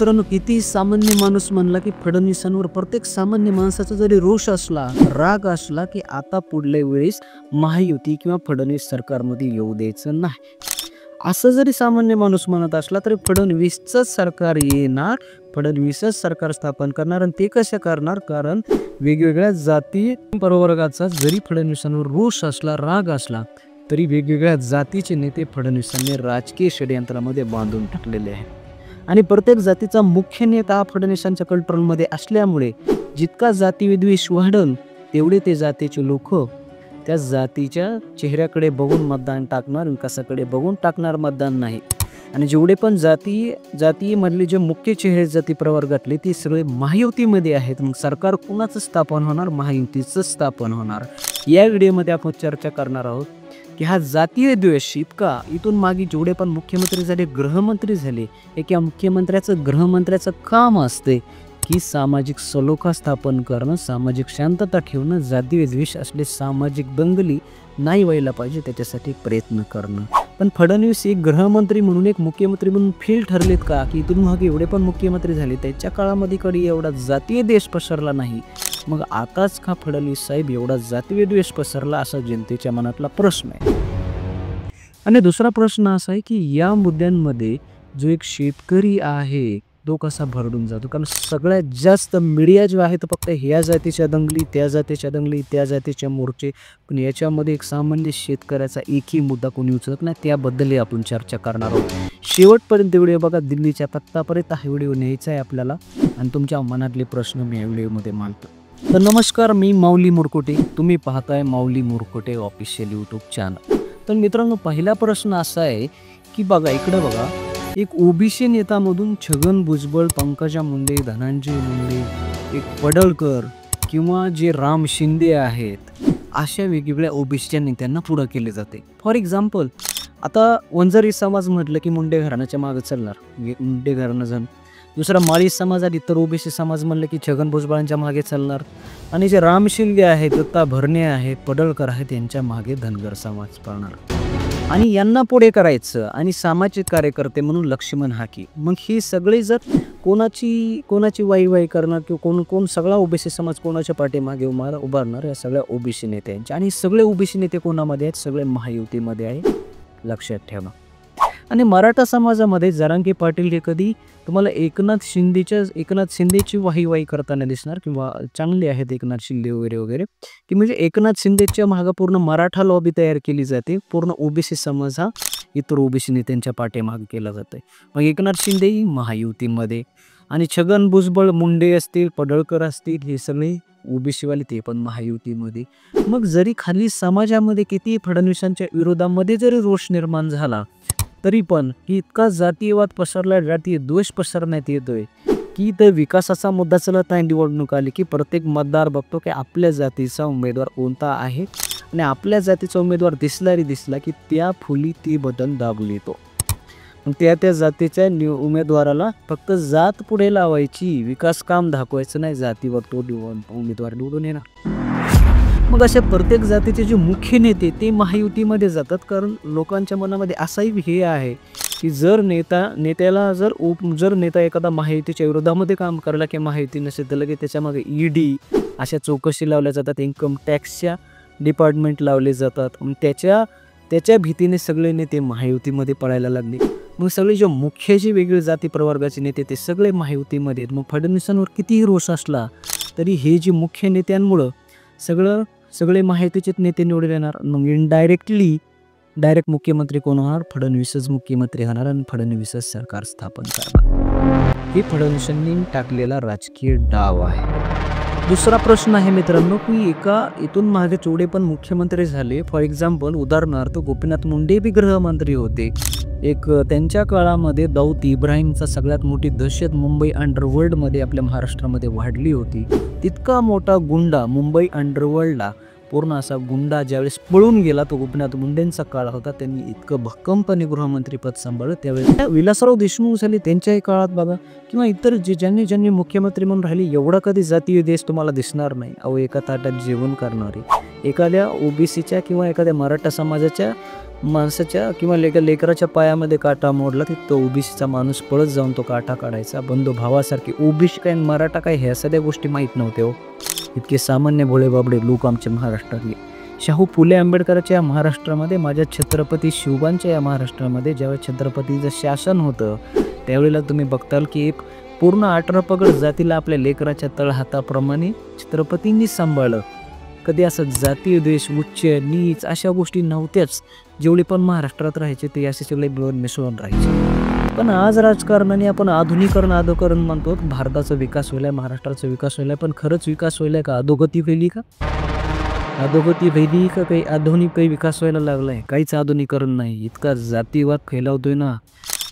मित्रांनो, किती सामान्य माणूस म्हणला की फडणवीसांवर प्रत्येक सामान्य माणसाचा जरी रोष असला, राग असला की आता पुढल्या वेळेस महायुती किंवा फडणवीस सरकारमध्ये येऊ द्यायचं नाही, असं जरी सामान्य माणूस म्हणत असला तरी फडणवीसचंच सरकार येणार, फडणवीसच सरकार स्थापन करणार. आणि ते कसं करणार? कारण वेगवेगळ्या जाती प्रवर्गाचा जरी फडणवीसांवर रोष असला, राग असला, तरी वेगवेगळ्या जातीचे नेते फडणवीसांनी राजकीय षडयंत्रामध्ये बांधून टाकलेले आहेत. आणि प्रत्येक जातीचा मुख्य नेता फडणवीसांच्या कंट्रोलमध्ये असल्यामुळे जितका जातीविद्वेष वाढल तेवढे ते जातीचे लोक त्या जातीच्या चेहऱ्याकडे बघून मतदान टाकणार, विकासाकडे बघून टाकणार मतदान नाही. आणि जेवढे पण जातीमधले जे मुख्य चेहरे जाती प्रवर्गातले ते सगळे महायुतीमध्ये आहेत. मग सरकार कुणाचं स्थापन होणार? महायुतीचं स्थापन होणार. या व्हिडिओमध्ये आपण चर्चा करणार आहोत की हा जातीय द्वेष इथून मागे जेवढे पण मुख्यमंत्री झाले, गृहमंत्री झाले, एका गृहमंत्र्याचं काम असते की सामाजिक सलोखा स्थापन करणं, सामाजिक शांतता ठेवणं, जातीय द्वेष असले सामाजिक दंगली नाही व्हायला पाहिजे त्याच्यासाठी प्रयत्न करणं. पण फडणवीस एक गृहमंत्री म्हणून, एक मुख्यमंत्री म्हणून फेल ठरलेत का? की इथून मागे एवढे पण मुख्यमंत्री झाले त्यांच्या काळामध्ये कधी एवढा जातीय द्वेष पसरला नाही, मग आताच का फडणवीस साहेब एवढा जातीय द्वेष पसरला, असा जनतेच्या मनातला प्रश्न आहे. आणि दुसरा प्रश्न असा आहे की या मुद्द्यांमध्ये जो एक शेतकरी आहे तो कसा भरडून जातो? कारण सगळ्यात जास्त मीडिया जो आहे तो फक्त ह्या जातीच्या दंगली, त्या जातीच्या दंगली, त्या जातीच्या मोर्चे, पण याच्यामध्ये एक सामान्य शेतकऱ्याचा एकही मुद्दा कोणी उचलत नाही. त्याबद्दलही आपण चर्चा करणार आहोत. शेवटपर्यंत व्हिडिओ बघा, दिल्लीच्या पत्तापर्यंत हा व्हिडिओ न्यायचा आहे आपल्याला आणि तुमच्या मनातले प्रश्न मी या व्हिडिओमध्ये मांडतो. तर नमस्कार, मी माऊली मुरकुटे, तुम्ही पाहताय माऊली मुरकुटे ऑफिशियल यूट्यूब चॅनल. तर मित्रांनो, पहिला प्रश्न असा आहे की बघा इकडं बघा, एक ओबीसी नेतामधून छगन भुजबळ, पंकजा मुंडे, धनंजय मुंडे, एक पडळकर किंवा जे राम शिंदे आहेत, अशा वेगवेगळ्या ओबीसीच्या नेत्यांना पुढं केले जाते. फॉर एक्झाम्पल, आता वंजारी समाज म्हटलं की मुंडे घराण्याच्या मागे चालणार, मुंडे घराणं जण. दुसरा माळी समाज आणि इतर ओबीसी समाज म्हणलं की छगन भुजबळांच्या मागे चालणार. आणि जे राम शिंदे आहेत, दत्ता भरणे आहेत, पडळकर आहेत, यांच्या मागे धनगर समाज पळणार. आणि यांना पुढे करायचं आणि सामाजिक कार्यकर्ते म्हणून लक्ष्मण हाके. मग हे सगळे जर कोणाची वाई करणार किंवा कोण सगळा ओबीसी समाज कोणाच्या पाठीमागे उभारणार, या सगळ्या ओबीसी नेत्यांचे. आणि सगळे ओबीसी नेते कोणामध्ये आहेत? सगळे महायुतीमध्ये आहे, लक्षात ठेवा. आणि मराठा समाजामध्ये जरांगे पाटील हे कधी तुम्हाला एकनाथ शिंदेची वाही करताना दिसणार, किंवा चांगले आहेत एकनाथ शिंदे वगैरे की म्हणजे एकनाथ शिंदेच्या मागं पूर्ण मराठा लॉबी तयार केली जाते. पूर्ण ओबीसी समाज हा इतर ओबीसी नेत्यांच्या पाठीमागे केला जातो. मग एकनाथ शिंदेही महायुतीमध्ये, आणि छगन भुजबळ, मुंडे असतील, पडळकर असतील, हे सगळे ओबीसीवाले ते पण महायुतीमध्ये. मग जरी खाली समाजामध्ये किती फडणवीसांच्या विरोधामध्ये जरी रोष निर्माण झाला तरी पण इतका जातीयवाद पसरला, जातीय द्वेष पसरण्यात येतोय की तर विकासाचा मुद्दा चलत नाही. निवडणूक आली की प्रत्येक मतदार बघतो की आपल्या जातीचा उमेदवार कोणता आहे, आणि आपल्या जातीचा उमेदवार दिसला की त्या फुली ती बटन दाबून येतो. त्या जातीच्या उमेदवाराला फक्त जात पुढे लावायची, विकास काम दाखवायचं नाही, जातीवर तो उमेदवार निवडून येणार. मग अशा प्रत्येक जातीचे जे मुख्य नेते ते महायुतीमध्ये जातात. कारण लोकांच्या मनामध्ये असाही हे आहे की जर नेता एखादा महायुतीच्या विरोधामध्ये काम करायला किंवा महायुती नसेल तर लगेच त्याच्यामागे ईडी अशा चौकशी लावल्या जातात, इन्कम टॅक्सच्या डिपार्टमेंट लावले जातात. मग त्याच्या भीतीने सगळे नेते महायुतीमध्ये पळायला लागले. मग सगळे जे मुख्य जे वेगळे जाती प्रवर्गाचे नेते ते सगळे महायुतीमध्ये आहेत. मग फडणवीसांवर कितीही रोष असला तरी हे जे मुख्य नेत्यांमुळं सगळे महायुतीचेच नेते निवडून येणार. मग डायरेक्ट मुख्यमंत्री कोण होणार? फडणवीसच मुख्यमंत्री होणार आणि फडणवीसच सरकार स्थापन करणार. हे फडणवीसांनी टाकलेला राजकीय डाव आहे. दुसरा प्रश्न आहे मित्रांनो की इथून मागे जेवढे पण मुख्यमंत्री झाले, फॉर एक्झाम्पल उदाहरणार्थ गोपीनाथ मुंडे बी गृहमंत्री होते. त्यांच्या काळामध्ये दाऊद इब्राहिमचा सगळ्यात मोठी दहशत मुंबई अंडरवर्ल्डमध्ये आपल्या महाराष्ट्रामध्ये वाढली होती. तितका मोठा गुंडा मुंबई अंडरवर्ल्डला पूर्ण असा गुंडा ज्यावेळेस पळून गेला तो गोपीनाथ मुंडेंचा काळ होता. त्यांनी इतकं भक्कमपणे गृहमंत्रीपद सांभाळलं. त्यावेळेस विलासराव देशमुख झाले त्यांच्याही काळात बघा, किंवा इतर ज्यांनी मुख्यमंत्री म्हणून राहिले, एवढा कधी जातीय देश तुम्हाला दिसणार नाही. एका ताटात जेवण करणारे, एखाद्या ओबीसीच्या किंवा एखाद्या मराठा समाजाच्या माणसाच्या किंवा लेकराच्या पायामध्ये काटा मोडला की तो ओबीसीचा माणूस पळत जाऊन तो काटा काढायचा. बंधू भावासारखे. ओबीसी काय मराठा काय ह्या सगळ्या गोष्टी माहीत नव्हत्या हो. इतके सामान्य भोळे बाबडे लोक आमच्या महाराष्ट्रातले. शाहू फुले आंबेडकरांच्या महाराष्ट्रामध्ये, माझ्या छत्रपती शिवबांच्या या महाराष्ट्रामध्ये जेव्हा छत्रपतीचं शासन होतं त्यावेळेला तुम्ही बघताल की एक पूर्ण 18 पगड जातीला आपल्या लेकराच्या तळहाताप्रमाणे छत्रपतींनी सांभाळलं. कधी असं जातीय द्वेष, उच्च नीच अशा गोष्टी नव्हत्याच. जेवढे पण महाराष्ट्रात राहायचे ते असे सगळे मिळून मिसळून राहायचे. पण आज राजकारणाने आपण आधुनिकरण अधोकरण म्हणतो. भारताचा विकास होईल, महाराष्ट्राचा विकास होईल, पण खरंच विकास होईल का? अधोगती होईल का? अधोगती होईल का? काही आधुनिक काही विकास व्हायला लागलाय? काहीच आधुनिकरण नाही. इतका जातीवाद फैलावतोय ना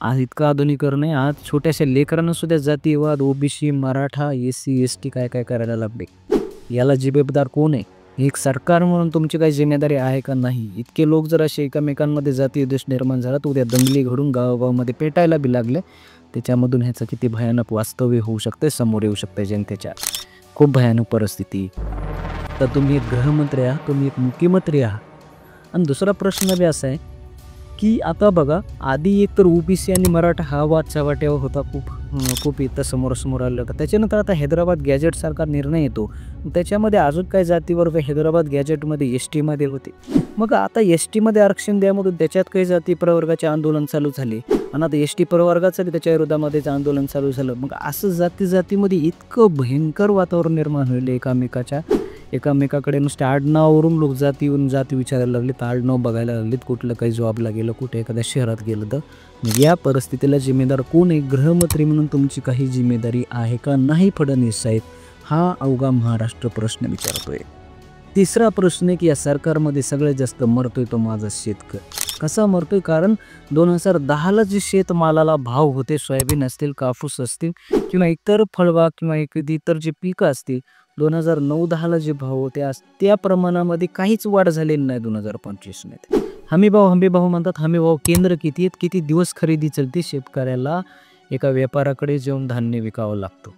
आज, इतका आधुनिकरण आहे. आज छोट्याशा लेकरांना सुद्धा जातीयवाद, ओबीसी, मराठा, SC ST काय काय करायला लागले. याला जबाबदार कोण आहे? एक सरकार म्हणून तुमची काही जिम्मेदारी आहे का नाही? इतके लोक जर असे एकमेकांमध्ये जातीय द्वेष निर्माण झाला तर उद्या दंगली घडून गावागावामध्ये पेटायला बी लागले. त्याच्यामधून ह्याचं किती भयानक वास्तव्य होऊ शकते, समोर येऊ शकते जनतेच्या. खूप भयानक परिस्थिती. तर तुम्ही एक गृहमंत्री आहात, तुम्ही एक मुख्यमंत्री आहात. आणि दुसरा प्रश्न बी असा आहे की आता बघा, आधी एक तर ओबीसी आणि मराठा हा वाद चव्हाट्यावर होता, खूप इथं समोरासमोर आलं होतं. त्याच्यानंतर आता हैदराबाद गॅजेटसारखा निर्णय येतो, त्याच्यामध्ये अजून काय जातीवर हैदराबाद गॅजेटमध्ये ST मध्ये होते. मग आता ST मध्ये आरक्षण द्यामधून त्याच्यात काही जाती प्रवर्गाचे आंदोलन चालू झाले आणि आता ST प्रवर्गाचं त्याच्या विरोधामध्येच आंदोलन चालू झालं. मग असं जातीमध्ये इतकं भयंकर वातावरण निर्माण होईल. एकामेकाकडे नुसते आडनावावरून लोक जाती विचारायला लागले, तर आडनाव बघायला लागलेत. कुठलं काही जॉबला गेलं, कुठे एखाद्या शहरात गेलं तर. मग या परिस्थितीला जिम्मेदार कोण आहे? गृहमंत्री म्हणून तुमची काही जिम्मेदारी आहे का नाही फडणवीस साहेब? हा अवघा महाराष्ट्र प्रश्न विचारतोय. तिसरा प्रश्न आहे की या सरकारमध्ये सगळ्यात जास्त मरतोय तो माझा शेतकरी. कसा मरतोय? कारण 2010ला जे शेतमालाला भाव होते, सोयाबीन असतील, कापूस असतील किंवा इतर फळबाग किंवा इतर जे पिकं असतील, 2009-10ला जे भाव होते आज त्या प्रमाणामध्ये काहीच वाढ झालेली नाही 2025 मध्ये. हमी भाव म्हणतात. हमी भाव केंद्र किती आहेत, किती दिवस खरेदी चालते, शेतकऱ्याला एका व्यापाराकडे जाऊन धान्य विकावं लागतं.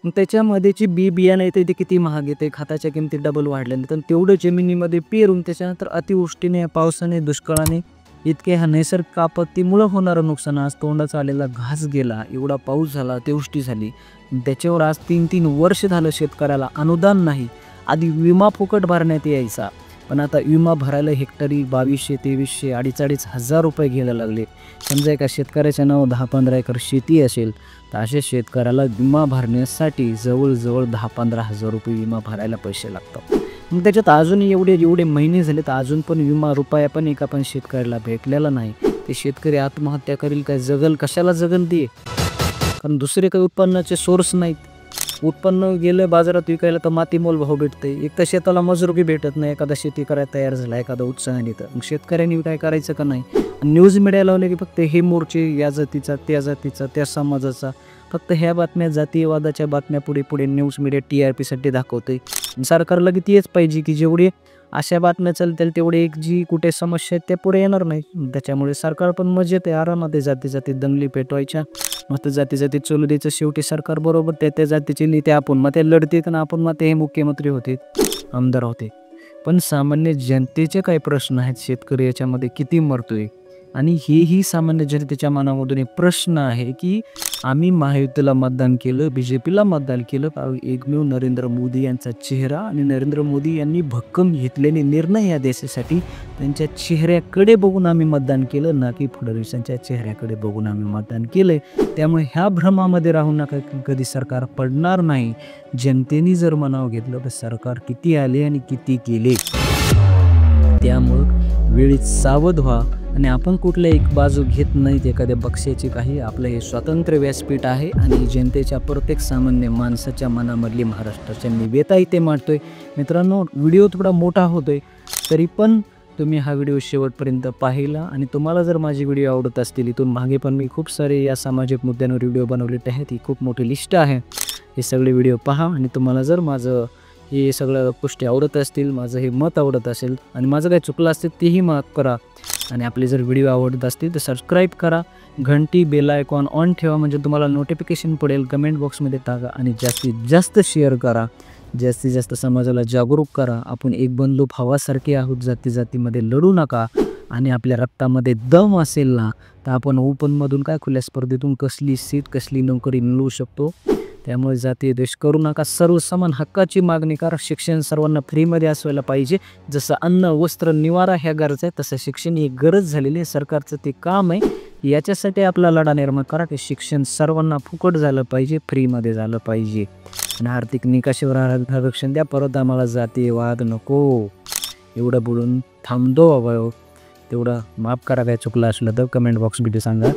मग त्याच्यामध्ये जी बियाणं येते ते किती महाग येते, खताच्या किमती डबल वाढल्याने, तर तेवढं जमिनीमध्ये पेरून त्याच्यानंतर अतिवृष्टीने, पावसाने, दुष्काळाने इतके ह्या नैसर्गिक आपत्तीमुळं होणारं नुकसान, आज तोंडाचा आलेला घास गेला, एवढा पाऊस झाला, अतिवृष्टी झाली, त्याच्यावर आज 3-3 वर्ष झालं शेतकऱ्याला अनुदान नाही. आधी विमा फुकट भरण्यात यायचा, पण आता विमा भरायला हेक्टरी 2200, 2300, 2,500 रुपये घ्यायला लागले. समजा एका शेतकऱ्याच्या नाव 10-15 एकर शेती असेल तर अशा शेतकऱ्याला विमा भरण्यासाठी जवळजवळ 10-15 हजार रुपये विमा भरायला पैसे लागतात. मग त्याच्यात अजून एवढे महिने झाले तर अजून पण विमा रुपया पण एका पण शेतकऱ्याला भेटलेला नाही. ते शेतकरी आत्महत्या करील काय? जगल कशाला? जगल ते, कारण दुसरे काही उत्पन्नाचे सोर्स नाहीत. उत्पन्न गेलं बाजारात विकायला तर मातीमोल भाव भेटते. एक तर शेताला मजूर बी भेटत नाही. एखादा शेती करायला तयार झाला, एखादा उत्साहाने, तर मग शेतकऱ्यांनी काय करायचं का नाही? न्यूज मीडिया लावले की फक्त हे मोर्चे या जातीचा, त्या समाजाचा, फक्त ह्या बातम्या, जातीयवादाच्या बातम्या पुढे न्यूज मीडिया TRPसाठी दाखवते. सरकारला की तेच पाहिजे की जेवढे अशा बातम्या चालतील तेवढे एक जी कुठे समस्या आहेत त्या पुढे येणार नाही. त्याच्यामुळे सरकार पण मजेत आहे, आरामात आहे. जाती दंगली पेटवायच्या, मग जाती चलू द्यायचं. शेवटी सरकार बरोबर त्या जातीचे नेते आपण मग ते लढते आणि आपण मग ते हे मुख्यमंत्री होते, आमदार होते. पण सामान्य जनतेचे काही प्रश्न आहेत, शेतकरी याच्यामध्ये किती मरतोय, आणि हेही सामान्य जनतेच्या मनामधून एक प्रश्न आहे की आम्ही महायुतीला मतदान केलं, BJPला मतदान केलं, एकमेव नरेंद्र मोदी यांचा चेहरा आणि नरेंद्र मोदी यांनी भक्कम घेतलेले निर्णय या देशासाठी, त्यांच्या चेहऱ्याकडे बघून आम्ही मतदान केलं, ना की फडणवीसांच्या चेहऱ्याकडे बघून आम्ही मतदान केलं. त्यामुळे ह्या भ्रमामध्ये राहू नका की कधी सरकार पडणार नाही. जनतेने जर मनाव घेतलं तर सरकार किती आले आणि किती केले. त्यामुळं वेळीच सावध व्हा आणि आपण कुठल्या एक बाजू घेत नाहीत एखाद्या पक्षाची काही. आपलं हे स्वतंत्र व्यासपीठ आहे आणि जनतेच्या प्रत्येक सामान्य माणसाच्या मनामधली महाराष्ट्राच्या निवेदना इथे मांडतोय. मित्रांनो, व्हिडिओ थोडा मोठा होतोय, तरी पण तुम्ही हा व्हिडिओ शेवटपर्यंत पाहिला आणि तुम्हाला जर माझी व्हिडिओ आवडत असतील, इथून मागे पण मी खूप सारे या सामाजिक मुद्द्यांवर व्हिडिओ बनवलेले आहेत. ही खूप मोठी लिस्ट आहे. हे सगळे व्हिडिओ पहा आणि तुम्हाला जर माझं हे सगळ्या गोष्टी आवडत असतील, माझं हे मत आवडत असेल आणि माझं काही चुकलं असेल तेही माफ करा. आणि आपले जर व्हिडिओ आवडत असतील तर सबस्क्राईब करा, घंटी बेल आयकॉन ऑन ठेवा, म्हणजे तुम्हाला नोटिफिकेशन पडेल. कमेंट बॉक्समध्ये टाका आणि जास्तीत जास्त शेअर करा, जास्तीत जास्त समाजाला जागरूक करा. आपण एक बंधू भावासारखे आहोत, जातीमध्ये लढू नका. आणि आपल्या रक्तामध्ये दम असेल ना, तर आपण ओपनमधून काय खुल्या स्पर्धेतून कसली सीट, कसली नोकरी मिळवू शकतो. त्यामुळे जातीय द्वेष करू नका. सर्व समान हक्काची मागणी करा. शिक्षण सर्वांना फ्रीमध्ये असायला पाहिजे. जसं अन्न, वस्त्र, निवारा ह्या गरजा आहे, तसं शिक्षण ही गरज झालेली आहे. सरकारचं ते काम आहे. याच्यासाठी आपला लढा निर्माण करा की शिक्षण सर्वांना फुकट झालं पाहिजे, फ्रीमध्ये झालं पाहिजे. आणि आर्थिक निकषावर आरक्षण द्या. परत आम्हाला जातीयवाद नको. एवढं बोलून थांबतो बाबा. तेवढं माफ करा, काय चुकलं असलं तर कमेंट बॉक्समध्ये सांगा.